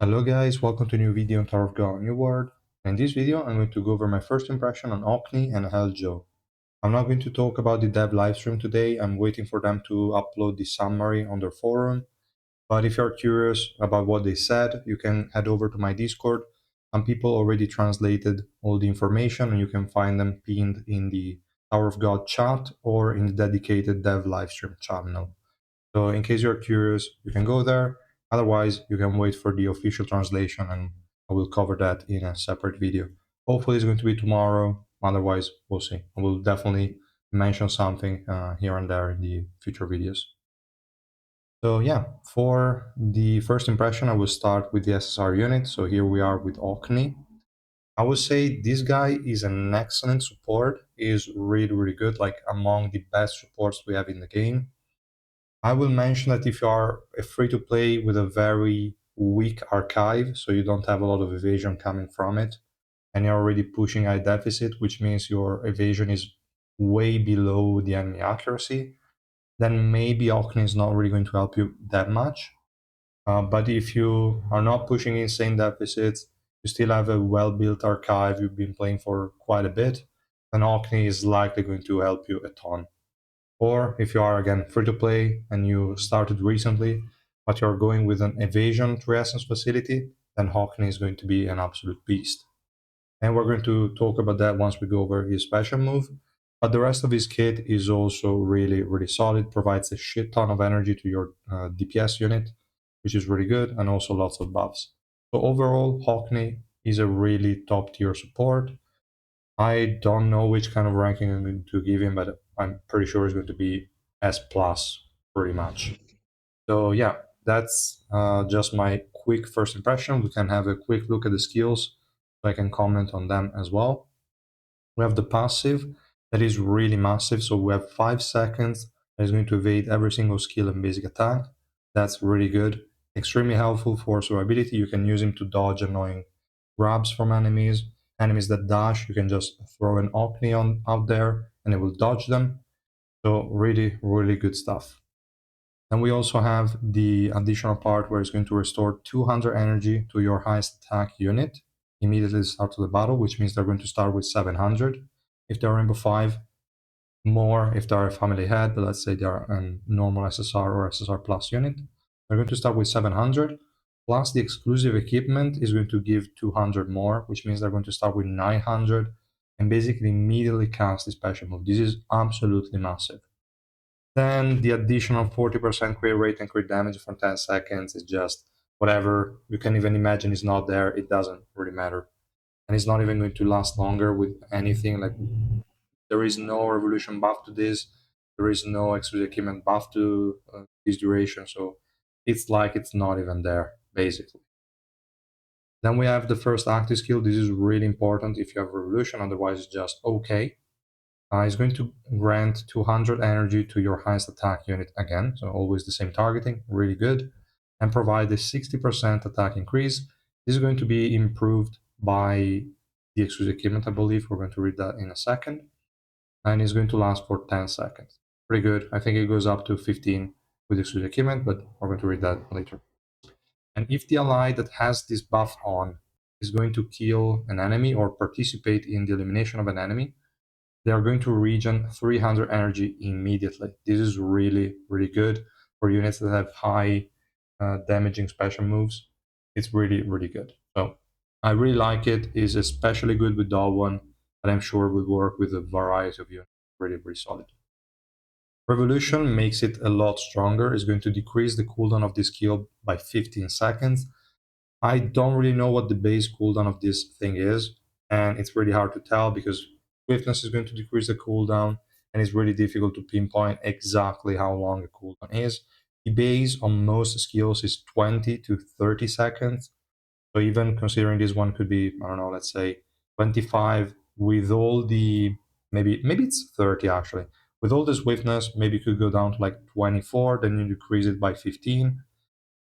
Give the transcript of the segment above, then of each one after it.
Hello guys, welcome to a new video on Tower of God New World. In this video, I'm going to go over my first impression on Hockney and Joe. I'm not going to talk about the dev livestream today, I'm waiting for them to upload the summary on their forum. But if you're curious about what they said, you can head over to my Discord. Some people already translated all the information and you can find them pinned in the Tower of God chat or in the dedicated dev livestream channel. So in case you're curious, you can go there. Otherwise, you can wait for the official translation and I will cover that in a separate video. Hopefully it's going to be tomorrow. Otherwise, we'll see. I will definitely mention something here and there in the future videos. So yeah, for the first impression, I will start with the SSR unit. So here we are with Hockney. I would say this guy is an excellent support. He is really, really good, like among the best supports we have in the game. I will mention that if you are a free to play with a very weak archive, so you don't have a lot of evasion coming from it, and you're already pushing high deficit, which means your evasion is way below the enemy accuracy, then maybe Alchemy is not really going to help you that much. But if you are not pushing insane deficits, you still have a well built archive, you've been playing for quite a bit, then Alchemy is likely going to help you a ton. Or if you are again free to play and you started recently, but you're going with an evasion 3 essence facility, then Hockney is going to be an absolute beast. And we're going to talk about that once we go over his special move. But the rest of his kit is also really, really solid, provides a shit ton of energy to your DPS unit, which is really good, and also lots of buffs. So overall, Hockney is a really top tier support. I don't know which kind of ranking I'm going to give him, but I'm pretty sure it's going to be S plus, pretty much. So yeah, that's just my quick first impression. We can have a quick look at the skills, so I can comment on them as well. We have the passive that is really massive. So we have 5 seconds that is going to evade every single skill and basic attack. That's really good. Extremely helpful for survivability. You can use him to dodge annoying grabs from enemies. Enemies that dash, you can just throw an Hockney on out there and it will dodge them. So really, really good stuff. Then we also have the additional part where it's going to restore 200 energy to your highest attack unit immediately at the start of the battle, which means they're going to start with 700 if they're Rainbow 5, more if they're a family head, but let's say they're a normal SSR or SSR plus unit. They're going to start with 700, plus the exclusive equipment is going to give 200 more, which means they're going to start with 900 and basically immediately cast the special move. This is absolutely massive. Then the additional 40% crit rate and crit damage for 10 seconds is just whatever. You can even imagine it's not there. It doesn't really matter. And it's not even going to last longer with anything. Like there is no revolution buff to this. There is no exclusive equipment buff to this duration. So it's like it's not even there, basically. Then we have the first active skill. This is really important if you have revolution, otherwise it's just okay. It's going to grant 200 energy to your highest attack unit again, so always the same targeting, really good, and provide a 60% attack increase. This is going to be improved by the exclusive equipment, I believe. We're going to read that in a second. And it's going to last for 10 seconds. Pretty good. I think it goes up to 15 with the exclusive equipment, but we're going to read that later. And if the ally that has this buff on is going to kill an enemy or participate in the elimination of an enemy, they are going to regen 300 energy immediately. This is really, really good for units that have high damaging special moves. It's really, really good. So I really like it. It's especially good with Dawn, but I'm sure will work with a variety of units. Really, really solid. Revolution makes it a lot stronger. It's going to decrease the cooldown of this skill by 15 seconds. I don't really know what the base cooldown of this thing is, and it's really hard to tell because swiftness is going to decrease the cooldown, and it's really difficult to pinpoint exactly how long the cooldown is. The base on most skills is 20 to 30 seconds. So even considering this one could be, I don't know, let's say 25 with all the, maybe it's 30 actually. With all the swiftness, maybe it could go down to like 24, then you decrease it by 15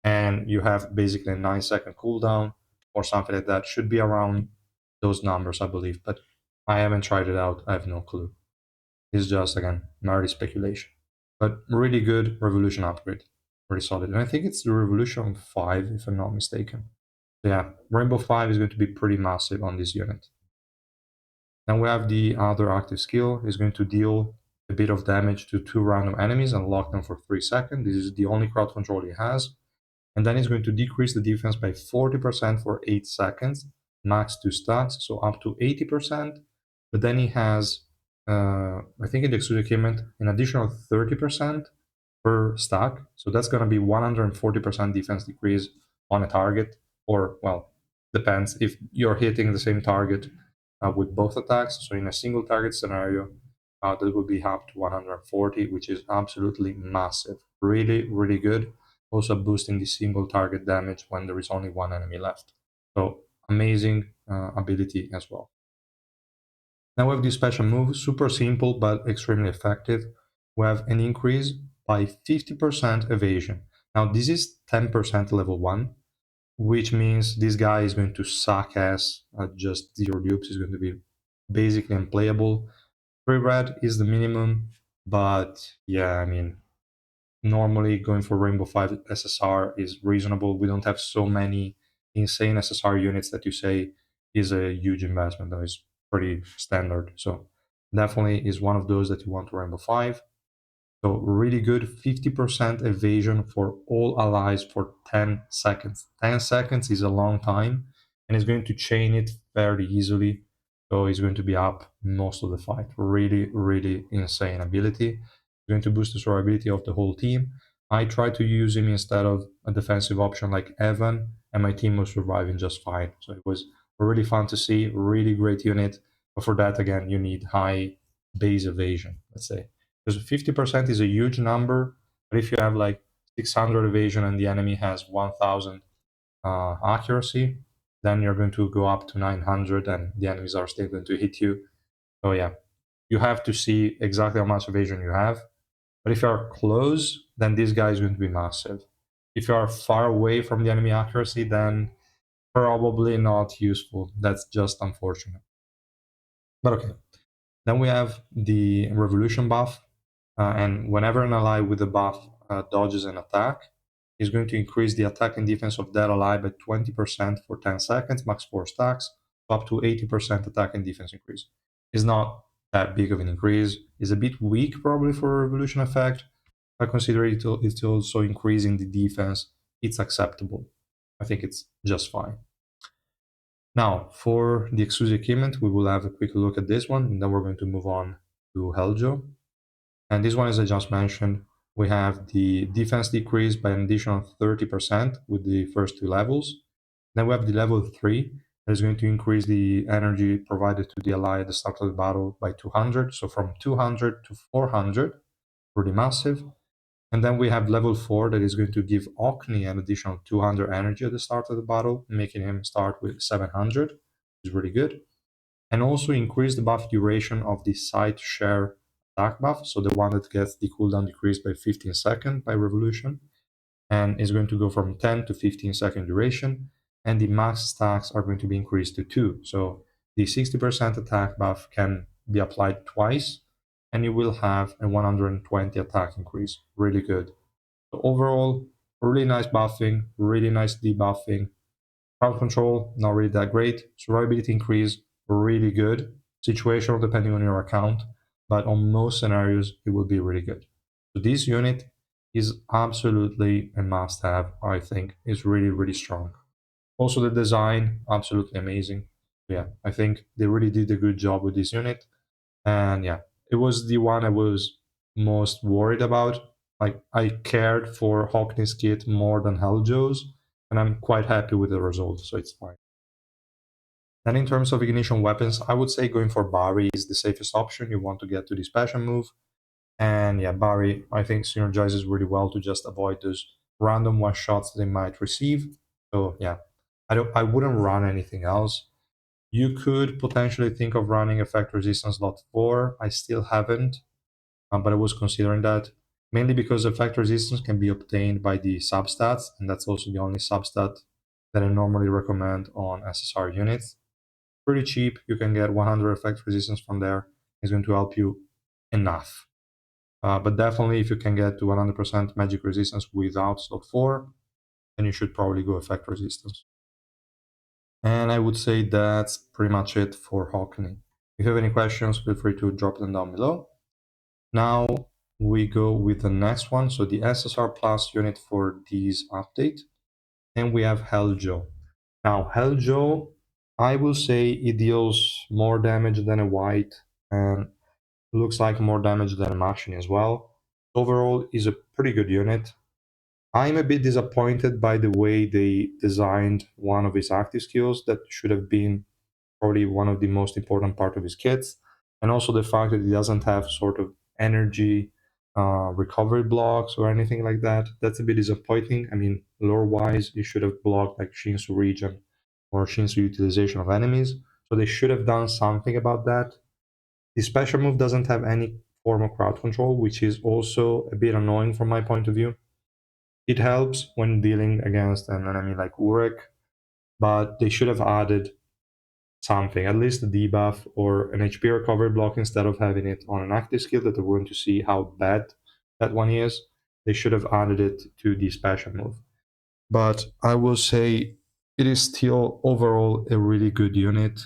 and you have basically a 9 second cooldown or something like that. Should be around those numbers, I believe, but I haven't tried it out. I have no clue. It's just, again, merely speculation. But really good Revolution upgrade. Pretty solid. And I think it's the Revolution 5, if I'm not mistaken. So yeah, Rainbow 5 is going to be pretty massive on this unit. Then we have the other active skill is going to deal a bit of damage to 2 random enemies and lock them for 3 seconds. This is the only crowd control he has. And then it's going to decrease the defense by 40% for 8 seconds, max 2 stats, so up to 80%. But then he has, I think in the exclusive equipment, an additional 30% per stack. So that's going to be 140% defense decrease on a target, or, well, depends if you're hitting the same target with both attacks. So in a single target scenario, that would be up to 140, which is absolutely massive. Really, really good. Also boosting the single target damage when there is only one enemy left. So amazing ability as well. Now we have this special move, super simple but extremely effective. We have an increase by 50% evasion. Now this is 10% level 1, which means this guy is going to suck ass at just 0 dupes. He's going to be basically unplayable. 3 red is the minimum, but yeah, I mean, normally going for Rainbow 5 SSR is reasonable. We don't have so many insane SSR units that you say is a huge investment, though it's pretty standard. So definitely is one of those that you want to Rainbow 5. So really good 50% evasion for all allies for 10 seconds. 10 seconds is a long time, and it's going to chain it fairly easily. So he's going to be up most of the fight. Really, really insane ability. It's going to boost the survivability of the whole team. I tried to use him instead of a defensive option like Evan, and my team was surviving just fine. So it was really fun to see, really great unit. But for that, again, you need high base evasion, let's say. Because 50% is a huge number, but if you have like 600 evasion and the enemy has 1000 accuracy, then you're going to go up to 900 and the enemies are still going to hit you. So yeah, you have to see exactly how much evasion you have. But if you are close, then this guy is going to be massive. If you are far away from the enemy accuracy, then probably not useful. That's just unfortunate. But okay. Then we have the Revolution buff, and whenever an ally with the buff dodges an attack, is going to increase the attack and defense of that ally by 20% for 10 seconds, max 4 stacks, up to 80% attack and defense increase. It's not that big of an increase. It's a bit weak probably for a Revolution effect, but considering it's also increasing the defense, it's acceptable. I think it's just fine. Now, for the exclusive equipment, we will have a quick look at this one, and then we're going to move on to Heljo. And this one, as I just mentioned, we have the defense decrease by an additional 30% with the first 2 levels. Then we have the level 3 that is going to increase the energy provided to the ally at the start of the battle by 200. So from 200 to 400, pretty massive. And then we have level 4 that is going to give Hockney an additional 200 energy at the start of the battle, making him start with 700, which is really good. And also increase the buff duration of the side share attack buff, so the one that gets the cooldown decreased by 15 seconds by revolution, and is going to go from 10 to 15-second duration, and the max stacks are going to be increased to 2. So the 60% attack buff can be applied twice, and you will have a 120 attack increase. Really good. So overall, really nice buffing, really nice debuffing. Crowd control, not really that great. Survivability increase, really good. Situational, depending on your account, but on most scenarios, it will be really good. So this unit is absolutely a must-have, I think. It's really, really strong. Also, the design, absolutely amazing. Yeah, I think they really did a good job with this unit. And yeah, it was the one I was most worried about. Like, I cared for Hockney's kit more than Heljo's, and I'm quite happy with the result, so it's fine. Then in terms of ignition weapons, I would say going for Barry is the safest option. You want to get to this passion move. And yeah, Barry, I think synergizes really well to just avoid those random one shots they might receive. So yeah, I wouldn't run anything else. You could potentially think of running Effect Resistance Lot 4. I still haven't, but I was considering that, mainly because Effect Resistance can be obtained by the substats, and that's also the only substat that I normally recommend on SSR units. Pretty cheap, you can get 100 Effect Resistance from there. It's going to help you enough. But definitely, if you can get to 100% Magic Resistance without Slot 4, then you should probably go Effect Resistance. And I would say that's pretty much it for Hockney. If you have any questions, feel free to drop them down below. Now we go with the next one. So the SSR Plus unit for these update. And we have Helljo. Now Helljo, I will say it deals more damage than a white and looks like more damage than a machine as well. Overall is a pretty good unit. I'm a bit disappointed by the way they designed one of his active skills that should have been probably one of the most important part of his kits, and also the fact that he doesn't have sort of energy recovery blocks or anything like that. That's a bit disappointing. I mean, lore-wise, you should have blocked like Shinsu region or Shinsu utilization of enemies, so they should have done something about that. The special move doesn't have any form of crowd control, which is also a bit annoying from my point of view. It helps when dealing against an enemy like Urek, but they should have added something, at least a debuff or an HP recovery block instead of having it on an active skill that we're going to see how bad that one is. They should have added it to the special move. But I will say it is still overall a really good unit.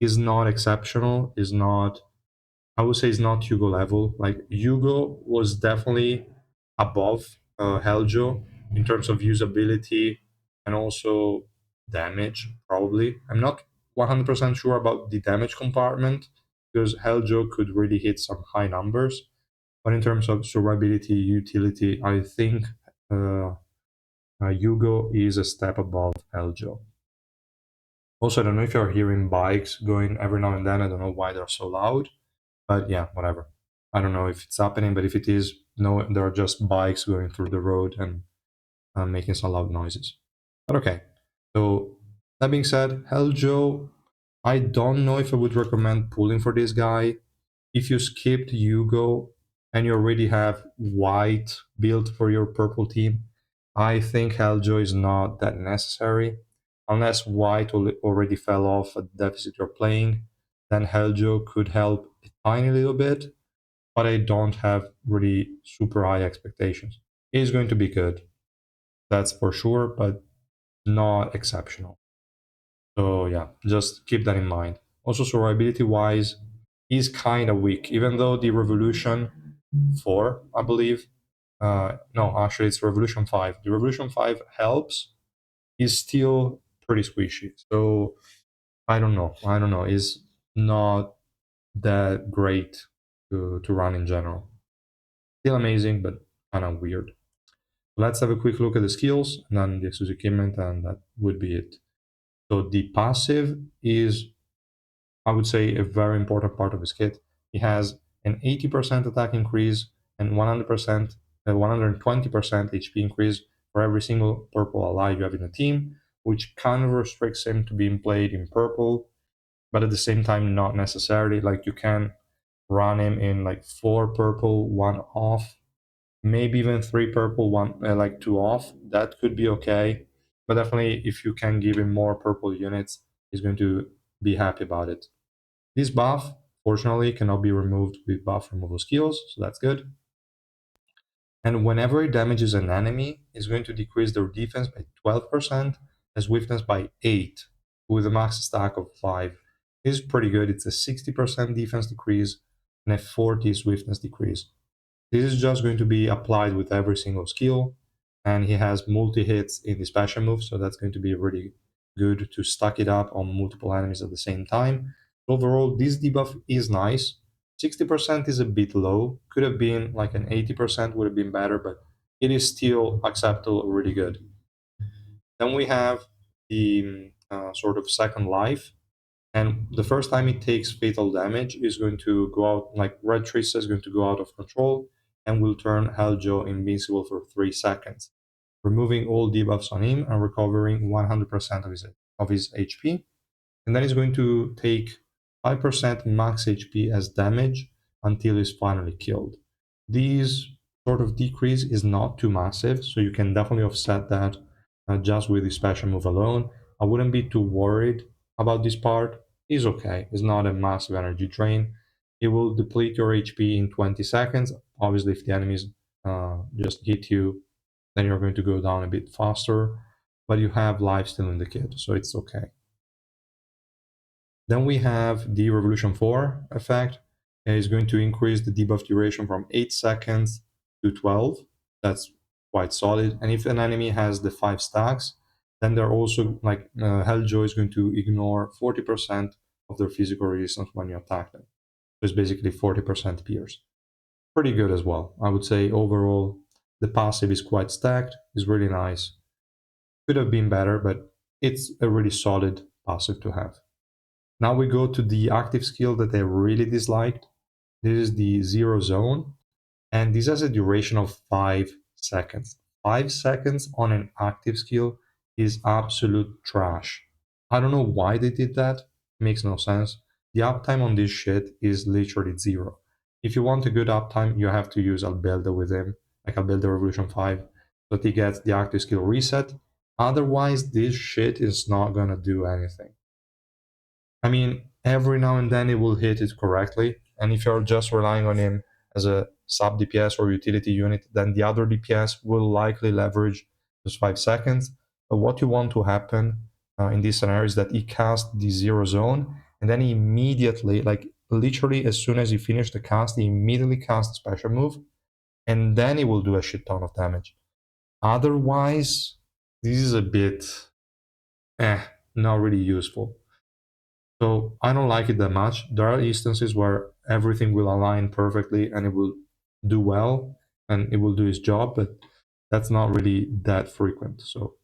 Is not exceptional, is not, I would say it's not Hugo level. Like Hugo was definitely above Heljo in terms of usability and also damage, probably. I'm not 100% sure about the damage compartment because Heljo could really hit some high numbers. But in terms of survivability, utility, I think uh, Hugo is a step above Heljo. Also, I don't know if you're hearing bikes going every now and then. I don't know why they're so loud. But yeah, whatever. I don't know if it's happening, but if it is, no, there are just bikes going through the road and making some loud noises. But okay. So that being said, Heljo, I don't know if I would recommend pulling for this guy. If you skipped Yugo and you already have white built for your purple team, I think Heljo is not that necessary. Unless white already fell off at the deficit you're playing, then Heljo could help a tiny little bit, but I don't have really super high expectations. It is going to be good, that's for sure, but not exceptional. So yeah, just keep that in mind. Also, survivability wise, he's kind of weak, even though the Revolution 4, I believe. No, actually, it's Revolution 5. The Revolution 5 helps. He's still pretty squishy. So I don't know. I don't know. It's not that great to run in general. Still amazing, but kind of weird. Let's have a quick look at the skills and then the exclusive equipment, and that would be it. So the passive is, I would say, a very important part of his kit. He has an 80% attack increase and 100%, 120% HP increase for every single purple ally you have in the team, which kind of restricts him to being played in purple, but at the same time, not necessarily. Like you can run him in like 4 purple, 1 off, maybe even 3 purple, 1 like 2 off. That could be okay, but definitely if you can give him more purple units, he's going to be happy about it. This buff, fortunately, cannot be removed with buff removal skills, so that's good. And whenever it damages an enemy, it's going to decrease their defense by 12%, and swiftness by 8, with a max stack of 5. This is pretty good. It's a 60% defense decrease and a 40 swiftness decrease. This is just going to be applied with every single skill, and he has multi-hits in the special move, so that's going to be really good to stack it up on multiple enemies at the same time. Overall, this debuff is nice. 60% is a bit low. Could have been like an 80% would have been better, but it is still acceptable, really good. Then we have the sort of second life, and the first time it takes fatal damage is going to go out, like Red Trista is going to go out of control and will turn Heljo invincible for 3 seconds, removing all debuffs on him and recovering 100% of his HP. And then he's going to take 5% max HP as damage until he's finally killed. These sort of decrease is not too massive, so you can definitely offset that just with the special move alone. I wouldn't be too worried about this part. It's okay. It's not a massive energy drain. It will deplete your HP in 20 seconds. Obviously, if the enemies just hit you, then you're going to go down a bit faster, but you have life still in the kit, so it's okay. Then we have the Revolution 4 effect. It's going to increase the debuff duration from 8 seconds to 12. That's quite solid. And if an enemy has the 5 stacks, then they're also like Helljoy is going to ignore 40% of their physical resistance when you attack them. So it's basically 40% pierce. Pretty good as well. I would say overall, the passive is quite stacked, is really nice. Could have been better, but it's a really solid passive to have. Now we go to the active skill that I really disliked. This is the Zero Zone, and this has a duration of 5 seconds. 5 seconds on an active skill is absolute trash. I don't know why they did that. Makes no sense. The uptime on this shit is literally zero. If you want a good uptime, you have to use Albelda with him, like Albelda Revolution 5, so that he gets the active skill reset. Otherwise, this shit is not gonna do anything. I mean, every now and then it will hit it correctly. And if you're just relying on him as a sub DPS or utility unit, then the other DPS will likely leverage those 5 seconds. But what you want to happen in this scenario is that he casts the Zero Zone, and then he immediately, like literally as soon as he finishes the cast, he immediately casts a special move, and then he will do a shit ton of damage. Otherwise, this is a bit not really useful. So I don't like it that much. There are instances where everything will align perfectly and it will do well and it will do its job, but that's not really that frequent. So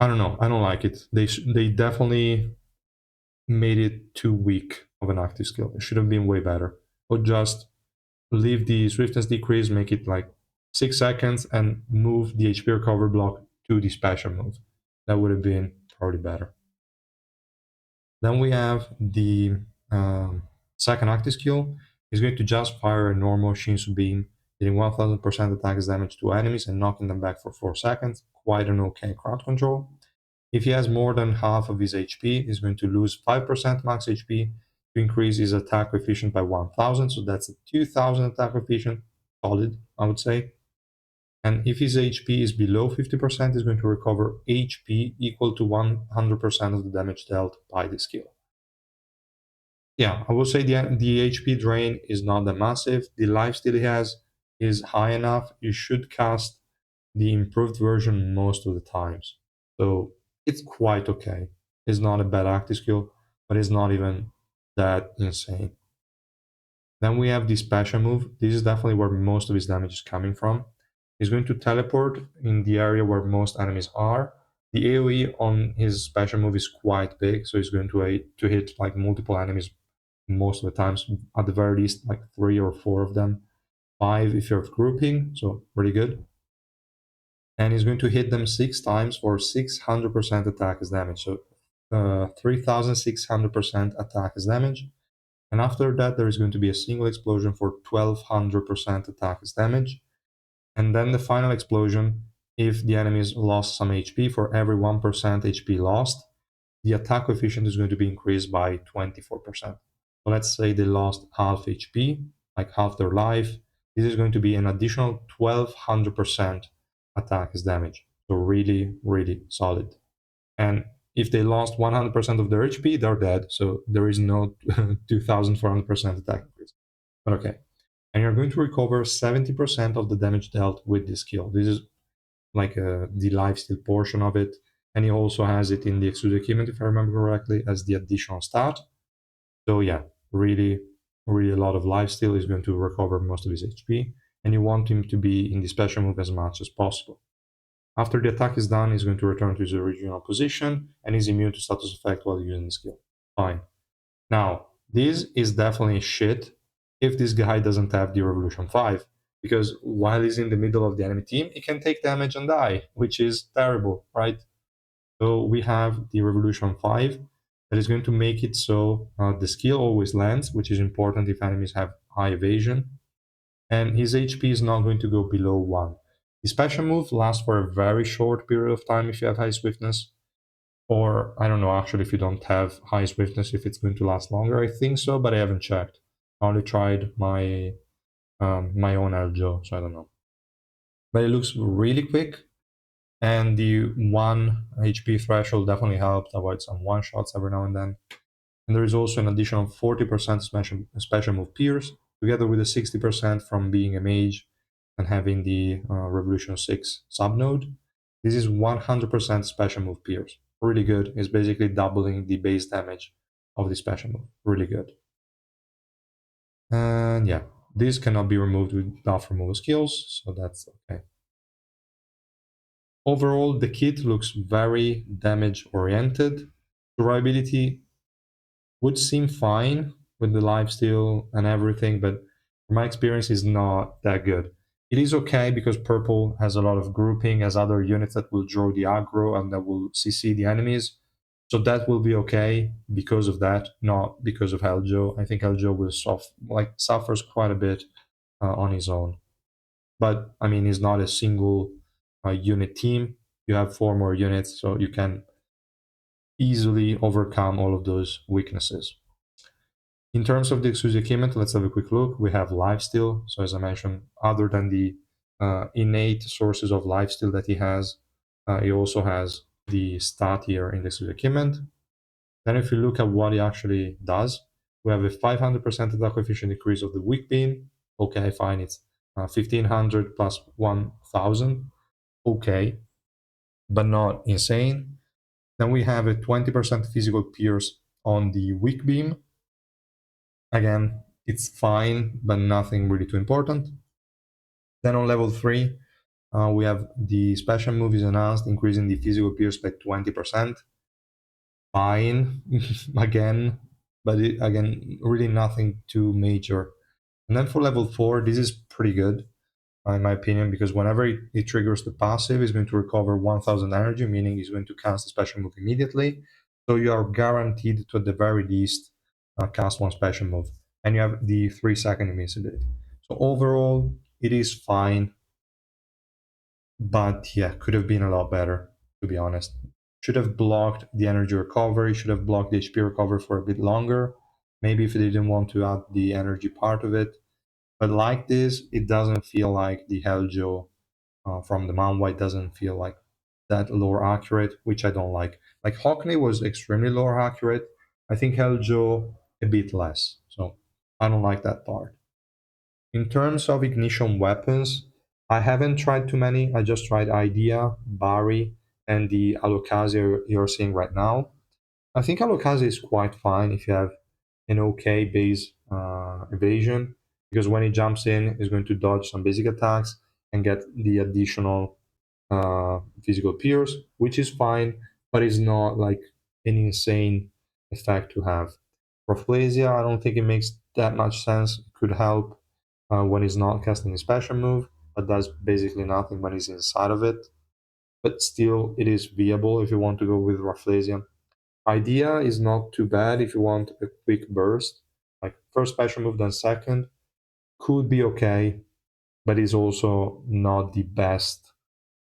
I don't know. I don't like it. They definitely made it too weak of an active skill. It should have been way better. Or just leave the swiftness decrease, make it like 6 seconds, and move the HP recovery block to the special move. That would have been probably better. Then we have the second active skill. Is going to just fire a normal Shinsu beam, dealing 1000% attack damage to enemies and knocking them back for 4 seconds. Quite an okay crowd control. If he has more than half of his HP, he's going to lose 5% max HP to increase his attack coefficient by 1000. So that's a 2000 attack coefficient. Solid, I would say. And if his HP is below 50%, he's going to recover HP equal to 100% of the damage dealt by the skill. Yeah, I will say the HP drain is not that massive. The lifesteal he has is high enough. You should cast the improved version most of the times. So it's quite okay. It's not a bad active skill, but it's not even that insane. Then we have the special move. This is definitely where most of his damage is coming from. He's going to teleport in the area where most enemies are. The AoE on his special move is quite big, so he's going to hit like multiple enemies most of the times, at the very least, like 3 or 4 of them. 5 if you're grouping, so pretty good. And he's going to hit them 6 times for 600% attack as damage. So 3600% attack as damage. And after that, there is going to be a single explosion for 1200% attack as damage. And then the final explosion, if the enemies lost some HP, for every 1% HP lost, the attack coefficient is going to be increased by 24%. So let's say they lost half HP, like half their life. This is going to be an additional 1200% attack as damage. So really, really solid. And if they lost 100% of their HP, they're dead. So there is no 2400% attack increase. But okay. And you're going to recover 70% of the damage dealt with this skill. This is like the lifesteal portion of it. And he also has it in the exclusive achievement, if I remember correctly, as the additional stat. So yeah, really, really a lot of lifesteal. Is going to recover most of his HP. And you want him to be in the special move as much as possible. After the attack is done, he's going to return to his original position and is immune to status effect while using the skill. Fine. Now, this is definitely shit if this guy doesn't have the Revolution 5, because while he's in the middle of the enemy team, he can take damage and die, which is terrible, right? So we have the Revolution 5 that is going to make it so the skill always lands, which is important if enemies have high evasion, and his HP is not going to go below 1. The special move lasts for a very short period of time if you have high swiftness, or I don't know actually if you don't have high swiftness if it's going to last longer. I think so, but I haven't checked. I only tried my own Eljo, so I don't know. But it looks really quick, and the 1 HP threshold definitely helps avoid some one shots every now and then. And there is also an additional 40% special move pierce, together with the 60% from being a mage and having the Revolution 6 subnode. This is 100% special move pierce. Really good. It's basically doubling the base damage of the special move. Really good. And yeah, this cannot be removed with buff removal skills, so that's okay. Overall, the kit looks very damage oriented. Durability would seem fine with the lifesteal and everything, but from my experience, is not that good. It is okay because purple has a lot of grouping, has other units that will draw the aggro and that will CC the enemies. So that will be okay because of that, not because of Heljo. I think Heljo will suffers quite a bit on his own. But I mean, it's not a single unit team. You have four more units, so you can easily overcome all of those weaknesses. In terms of the exclusive equipment, let's have a quick look. We have lifesteal. So as I mentioned, other than the innate sources of lifesteal that he also has the stat here in the exclusive equipment. Then if you look at what he actually does, we have a 500% attack coefficient increase of the weak beam. Okay, fine, it's 1500 plus 1000. Okay, but not insane. Then we have a 20% physical pierce on the weak beam. Again, it's fine, but nothing really too important. Then on level 3, we have the special move is enhanced, increasing the physical pierce by 20%. Fine, again, but again, really nothing too major. And then for level 4, this is pretty good, in my opinion, because whenever it triggers the passive, it's going to recover 1000 energy, meaning it's going to cast a special move immediately. So you are guaranteed to, at the very least, cast one special move. And you have the 3-second invincibility. So overall, it is fine. But yeah, could have been a lot better, to be honest. Should have blocked the energy recovery, should have blocked the HP recovery for a bit longer. Maybe if they didn't want to add the energy part of it. But like this, it doesn't feel like the Heljo from the manhwa. It doesn't feel like that lore accurate, which I don't like. Like Hockney was extremely lore accurate. I think Heljo a bit less. So I don't like that part. In terms of ignition weapons, I haven't tried too many. I just tried Idea, Bari, and the Alokazi you're seeing right now. I think Alokazi is quite fine if you have an okay base evasion, because when he jumps in, he's going to dodge some basic attacks and get the additional physical pierce, which is fine, but it's not like an insane effect to have. Rafflesia, I don't think it makes that much sense. It could help when he's not casting a special move, but does basically nothing when he's inside of it. But still, it is viable if you want to go with Rafflesia. Idea is not too bad if you want a quick burst. Like first special move, then second. Could be okay, but is also not the best.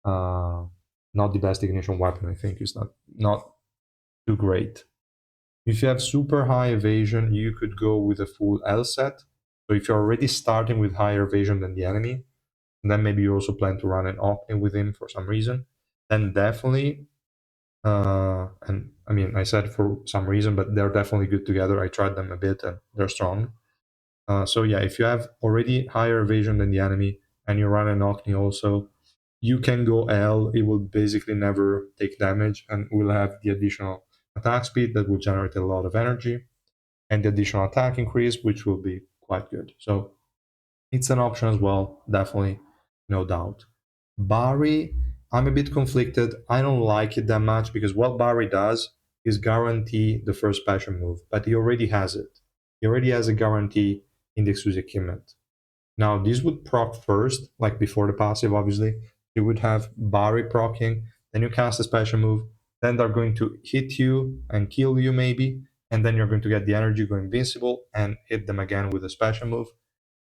Not the best ignition weapon. I think it's not too great. If you have super high evasion, you could go with a full L set. So if you're already starting with higher evasion than the enemy, and then maybe you also plan to run an Hockney with him for some reason, then definitely, and I mean, I said for some reason, but they're definitely good together. I tried them a bit and they're strong. So yeah, if you have already higher evasion than the enemy and you run an Hockney also, you can go L. It will basically never take damage and will have the additional attack speed that will generate a lot of energy and the additional attack increase, which will be quite good. So it's an option as well, definitely, no doubt. Bari, I'm a bit conflicted. I don't like it that much because what Bari does is guarantee the first special move, but he already has it. He already has a guarantee in the exclusive equipment. Now, this would proc first, like before the passive, obviously. You would have Bari proccing, then you cast a special move, then they're going to hit you and kill you, maybe, and then you're going to get the energy, go invincible, and hit them again with a special move.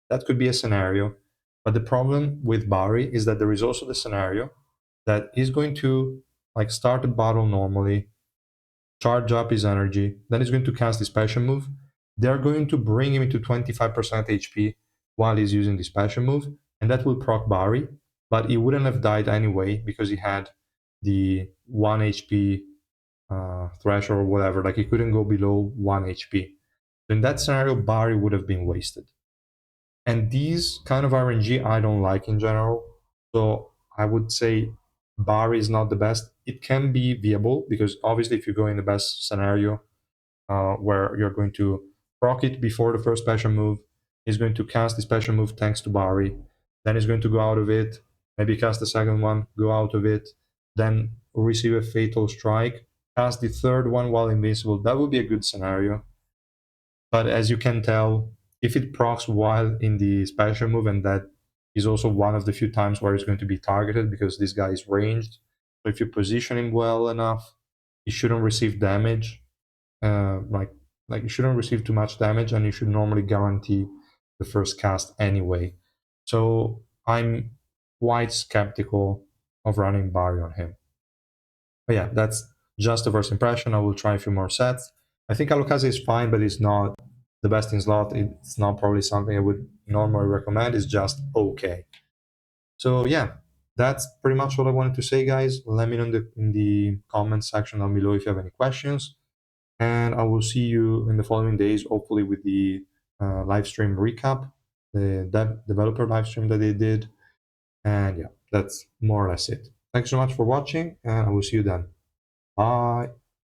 That could be a scenario. But the problem with Bari is that there is also the scenario that he's going to like start the battle normally, charge up his energy, then he's going to cast the special move. They're going to bring him into 25% HP while he's using the special move, and that will proc Bari, but he wouldn't have died anyway because he had the 1 HP threshold or whatever. Like he couldn't go below 1 HP. So in that scenario, Barry would have been wasted. And these kind of RNG I don't like in general. So I would say Barry is not the best. It can be viable because obviously if you go in the best scenario, where you're going to proc it before the first special move. He's going to cast the special move thanks to Barry. Then he's going to go out of it, maybe cast the second one, go out of it, then receive a fatal strike, cast the third one while invincible. That would be a good scenario. But as you can tell, if it procs while in the special move, and that is also one of the few times where it's going to be targeted because this guy is ranged. So if you position him well enough, he shouldn't receive damage. uh, like like you shouldn't receive too much damage, and you should normally guarantee the first cast anyway. So I'm quite skeptical of running Barry on him. But yeah, that's just a first impression. I will try a few more sets. I think Alucard is fine, but it's not the best in slot. It's not probably something I would normally recommend. It's just okay. So yeah, that's pretty much what I wanted to say, guys. Let me know in the comments section down below if you have any questions. And I will see you in the following days, hopefully with the live stream recap, the developer live stream that they did. And yeah, that's more or less it. Thanks so much for watching, and I will see you then. Bye.